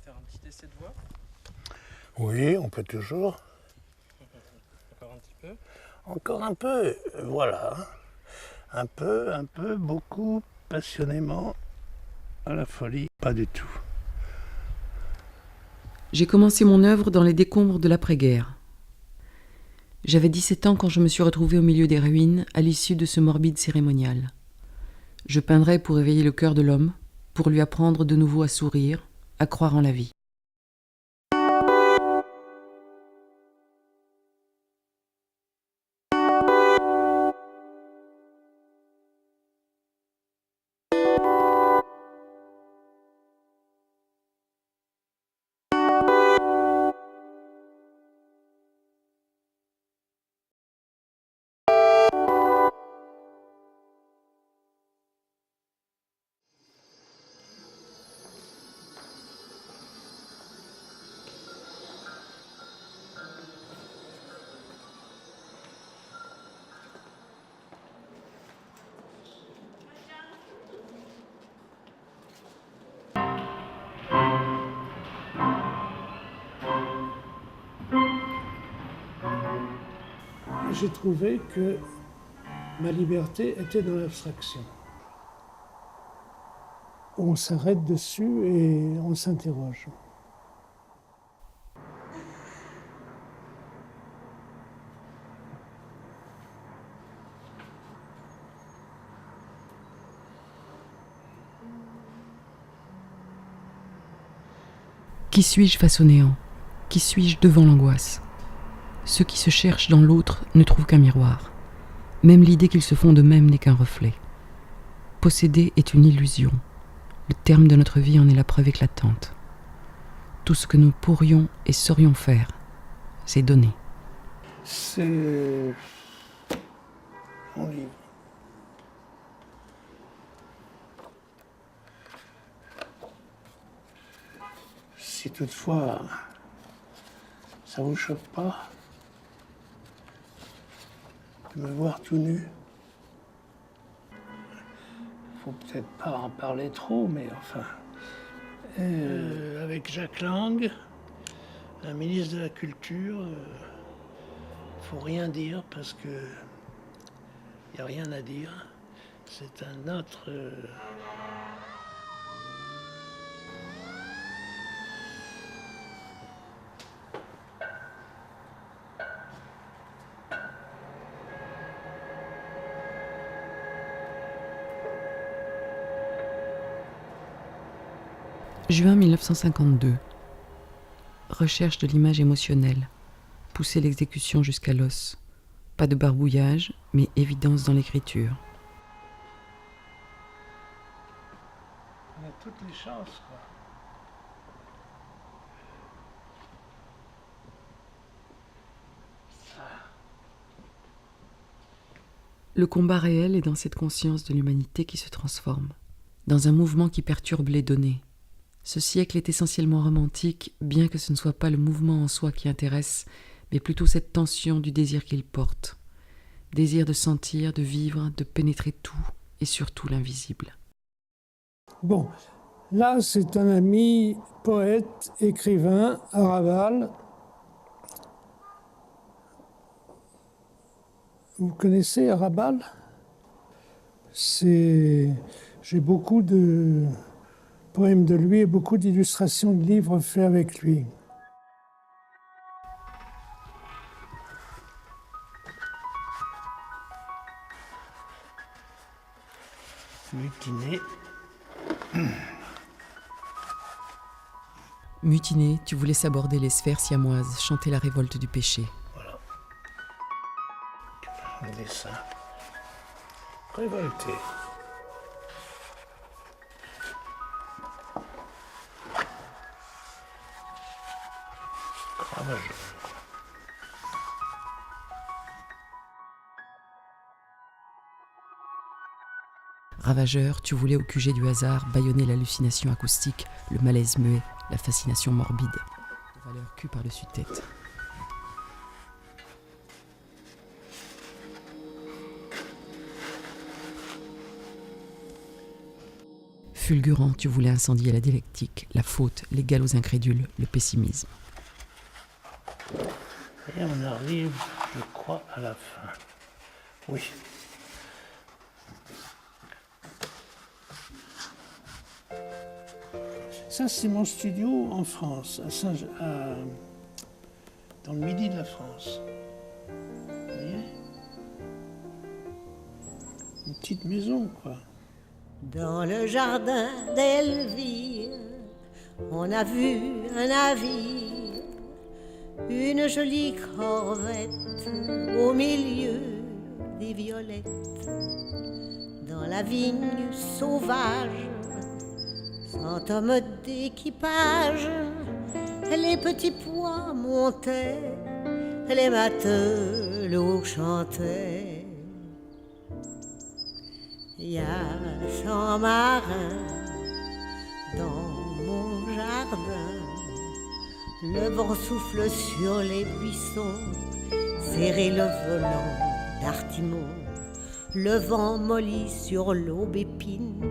faire un petit essai de voix? Oui, on peut toujours. Encore un petit peu. Encore un peu, voilà. Un peu, beaucoup, passionnément, à la folie, pas du tout. J'ai commencé mon œuvre dans les décombres de l'après-guerre. J'avais 17 ans quand je me suis retrouvée au milieu des ruines à l'issue de ce morbide cérémonial. Je peindrais pour éveiller le cœur de l'homme, pour lui apprendre de nouveau à sourire, à croire en la vie. J'ai trouvé que ma liberté était dans l'abstraction. On s'arrête dessus et on s'interroge. Qui suis-je face au néant? Qui suis-je devant l'angoisse? Ceux qui se cherchent dans l'autre ne trouvent qu'un miroir. Même l'idée qu'ils se font d'eux-mêmes n'est qu'un reflet. Posséder est une illusion. Le terme de notre vie en est la preuve éclatante. Tout ce que nous pourrions et saurions faire, c'est donner. C'est mon livre. Si toutefois ça vous choque pas de me voir tout nu, faut peut-être pas en parler trop, mais enfin, avec Jacques Lang, un ministre de la Culture, faut rien dire parce que y a rien à dire. C'est un autre. Juin 1952. Recherche de l'image émotionnelle. Pousser l'exécution jusqu'à l'os. Pas de barbouillage, mais évidence dans l'écriture. On a toutes les chances, quoi. Le combat réel est dans cette conscience de l'humanité qui se transforme, dans un mouvement qui perturbe les données. Ce siècle est essentiellement romantique, bien que ce ne soit pas le mouvement en soi qui intéresse, mais plutôt cette tension du désir qu'il porte. Désir de sentir, de vivre, de pénétrer tout, et surtout l'invisible. Bon, là c'est un ami poète, écrivain, à Raval. Vous connaissez Arabal? J'ai beaucoup de poèmes de lui et beaucoup d'illustrations de livres faits avec lui. Mutiné. Mutiné, tu voulais aborder les sphères siamoises, chanter la révolte du péché. Voilà. Un dessin. Révolté. Ravageur. Ravageur, tu voulais au QG du hasard bâillonner l'hallucination acoustique, le malaise muet, la fascination morbide. De valeur cul par-dessus tête. Fulgurant, tu voulais incendier la dialectique, la faute, l'égal aux incrédules, le pessimisme. Et on arrive, je crois, à la fin. Oui. Ça, c'est mon studio en France, dans le midi de la France. Vous voyez? Une petite maison, quoi. Dans le jardin d'Elvire, on a vu un navire, une jolie corvette au milieu des violettes. Dans la vigne sauvage, sans homme d'équipage, les petits pois montaient, les matelots chantaient. Il y a 100 marins dans mon jardin. Le vent souffle sur les buissons, serré le volant d'Artimon. Le vent mollit sur l'aubépine,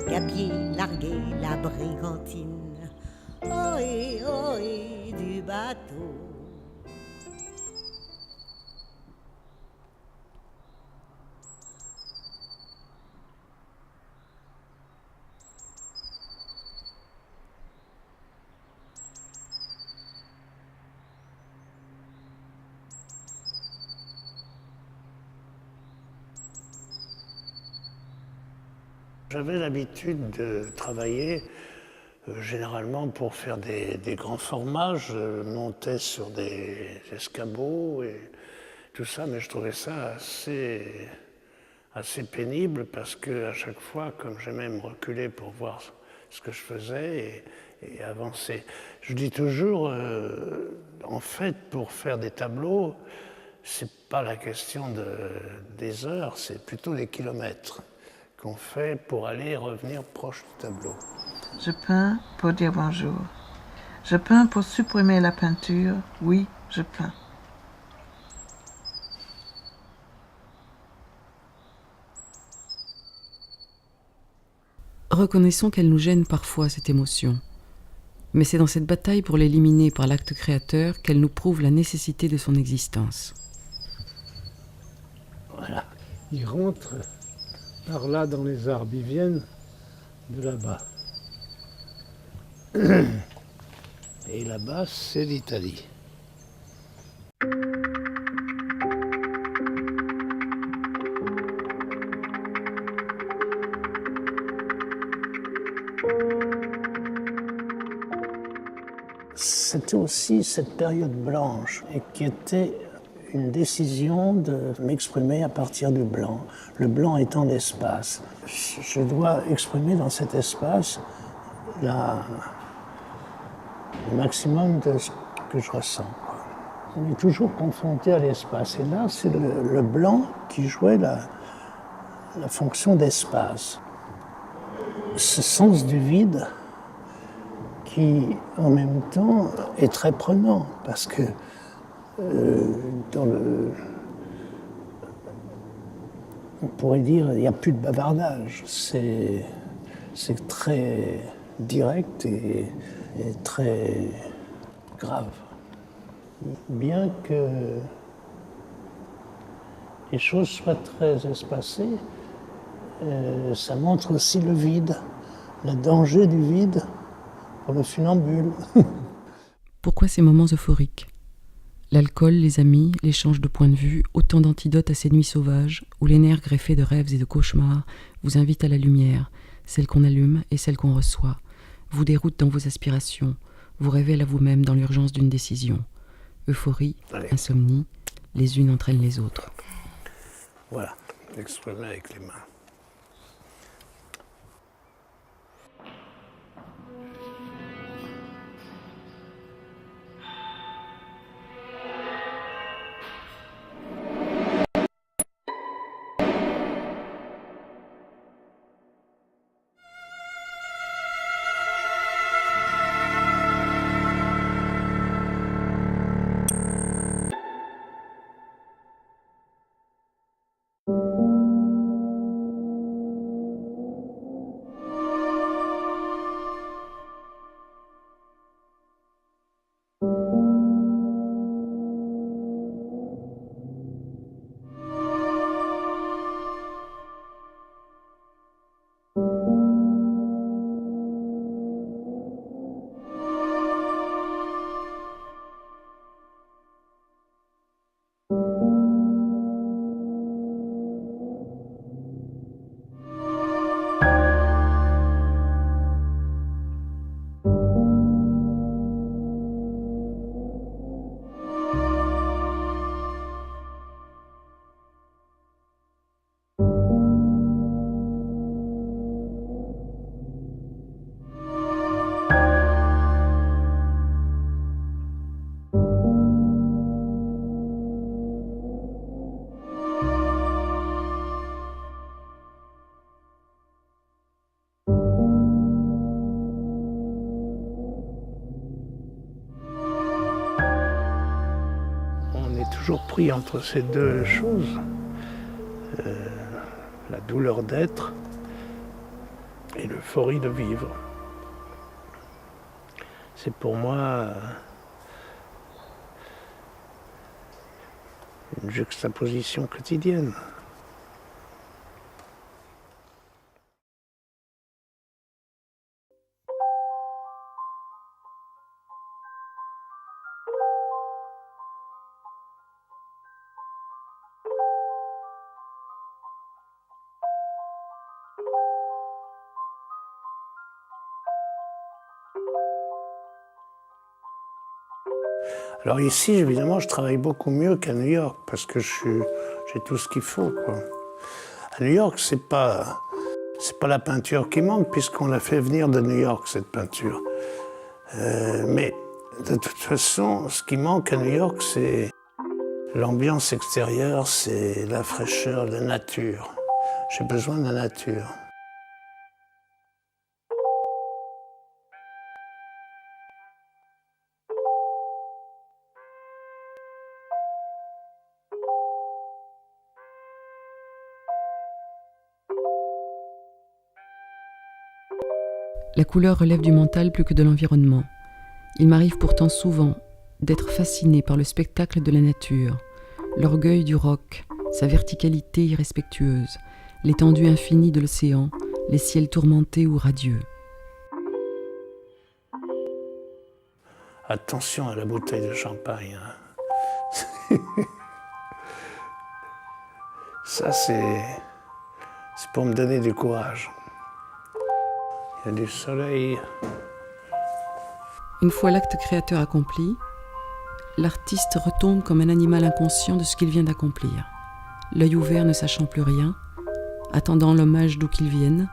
gabier largué la brigantine. Ohé, ohé du bateau. J'avais l'habitude de travailler généralement pour faire des grands formats. Je montais sur des escabeaux et tout ça, mais je trouvais ça assez pénible parce qu'à chaque fois, comme j'aimais me reculer pour voir ce que je faisais et avancer, je dis toujours, en fait, pour faire des tableaux, c'est pas la question des heures, c'est plutôt les kilomètres qu'on fait pour aller et revenir proche du tableau. Je peins pour dire bonjour. Je peins pour supprimer la peinture. Oui, je peins. Reconnaissons qu'elle nous gêne parfois, cette émotion. Mais c'est dans cette bataille pour l'éliminer par l'acte créateur qu'elle nous prouve la nécessité de son existence. Voilà. Ils rentrent par là dans les arbres, ils viennent de là-bas. Et là-bas, c'est l'Italie. C'était aussi cette période blanche et qui était une décision de m'exprimer à partir du blanc, le blanc étant l'espace. Je dois exprimer dans cet espace le maximum de ce que je ressens. On est toujours confronté à l'espace. Et là, c'est le blanc qui jouait la fonction d'espace. Ce sens du vide qui, en même temps, est très prenant, parce que on pourrait dire, il n'y a plus de bavardage. C'est très direct et très grave. Bien que les choses soient très espacées, ça montre aussi le vide, le danger du vide pour le funambule. Pourquoi ces moments euphoriques ? L'alcool, les amis, l'échange de points de vue, autant d'antidotes à ces nuits sauvages où les nerfs greffés de rêves et de cauchemars vous invitent à la lumière, celle qu'on allume et celle qu'on reçoit, vous déroutent dans vos aspirations, vous révèlent à vous-même dans l'urgence d'une décision. Euphorie, insomnie, les unes entraînent les autres. Voilà, exprimer avec les mains. toujours pris entre ces deux choses, la douleur d'être et l'euphorie de vivre. C'est pour moi une juxtaposition quotidienne. Alors ici, évidemment, je travaille beaucoup mieux qu'à New York parce que j'ai tout ce qu'il faut, quoi. À New York, c'est pas la peinture qui manque puisqu'on l'a fait venir de New York, cette peinture. Mais de toute façon, ce qui manque à New York, c'est l'ambiance extérieure, c'est la fraîcheur, la nature. J'ai besoin de la nature. La couleur relève du mental plus que de l'environnement. Il m'arrive pourtant souvent d'être fasciné par le spectacle de la nature, l'orgueil du roc, sa verticalité irrespectueuse, l'étendue infinie de l'océan, les ciels tourmentés ou radieux. Attention à la bouteille de champagne. Hein. Ça, c'est pour me donner du courage. Il y a du soleil. Une fois l'acte créateur accompli, l'artiste retombe comme un animal inconscient de ce qu'il vient d'accomplir, l'œil ouvert ne sachant plus rien, attendant l'hommage d'où qu'il vienne,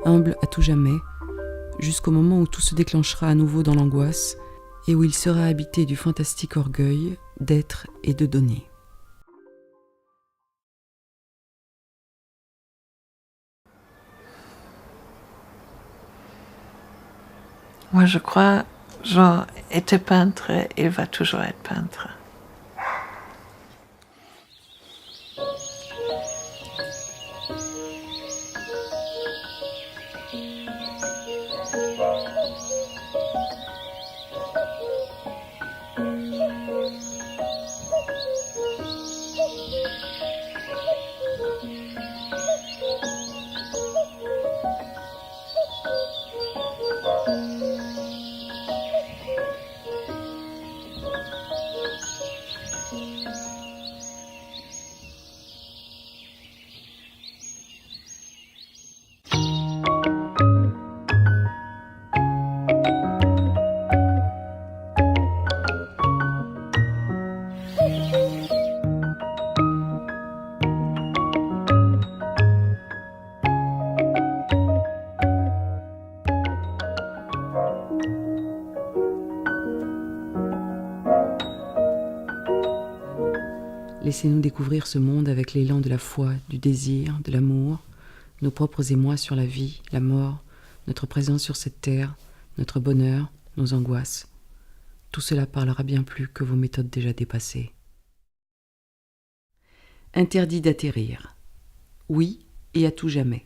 humble à tout jamais, jusqu'au moment où tout se déclenchera à nouveau dans l'angoisse et où il sera habité du fantastique orgueil d'être et de donner. Moi, je crois, Jean était peintre et il va toujours être peintre. Laissez-nous découvrir ce monde avec l'élan de la foi, du désir, de l'amour, nos propres émois sur la vie, la mort, notre présence sur cette terre, notre bonheur, nos angoisses. Tout cela parlera bien plus que vos méthodes déjà dépassées. Interdit d'atterrir. Oui, et à tout jamais.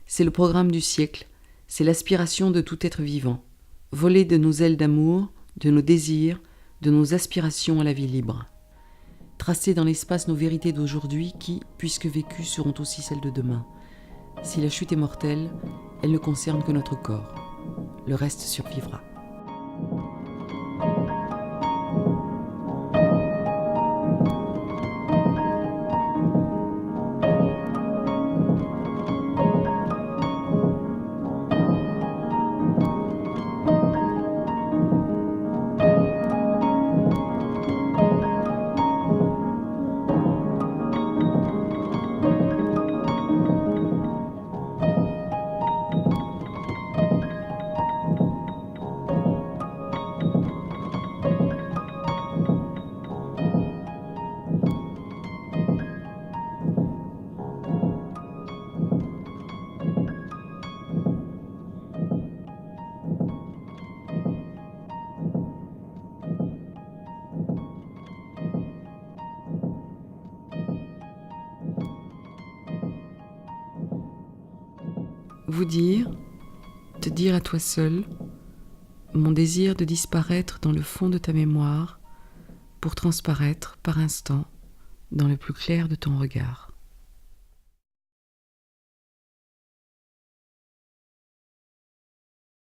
C'est le programme du siècle, c'est l'aspiration de tout être vivant. Voler de nos ailes d'amour, de nos désirs, de nos aspirations à la vie libre. Tracer dans l'espace nos vérités d'aujourd'hui qui, puisque vécues, seront aussi celles de demain. Si la chute est mortelle, elle ne concerne que notre corps. Le reste survivra. vous dire, te dire à toi seul, mon désir de disparaître dans le fond de ta mémoire pour transparaître par instant dans le plus clair de ton regard.